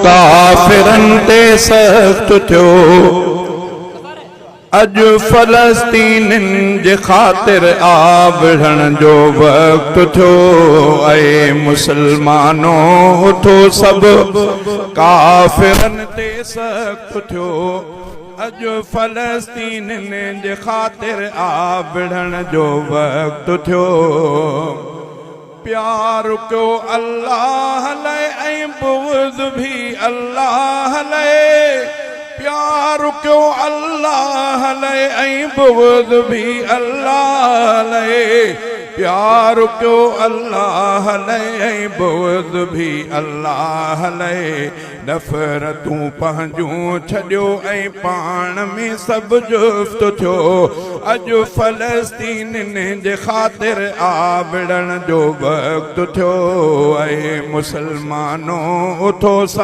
काफ़िरन ते सख्त थियो। अज फ़लस्तीन जे ख़ातिर आबड़न जो वक्त थियो। ऐ मुसलमानो उठो सब काफ़िरन ते सख्त थियो। अज फ़लस्तीन जे ख़ातिर आबड़न जो वक्त थियो। प्यार को अल्लाह लाए ऐं बुग़्ज़ भी अल्लाह लाए। प्यार को अल्लाह लाए ऐं बुग़्ज़ भी अल्लाह लाए। प्यार को अल्लाह लाए ऐं बुग़्ज़ भी अल्लाह लाए। नफ़रतूं पंहिंजूं छॾियो ऐं पाण में सभु जुफ़्त थियो। अॼु फ़लस्तीन जे ख़ातिर आबड़न जो वक़्तु थियो। ऐं मुसलमानो उथो।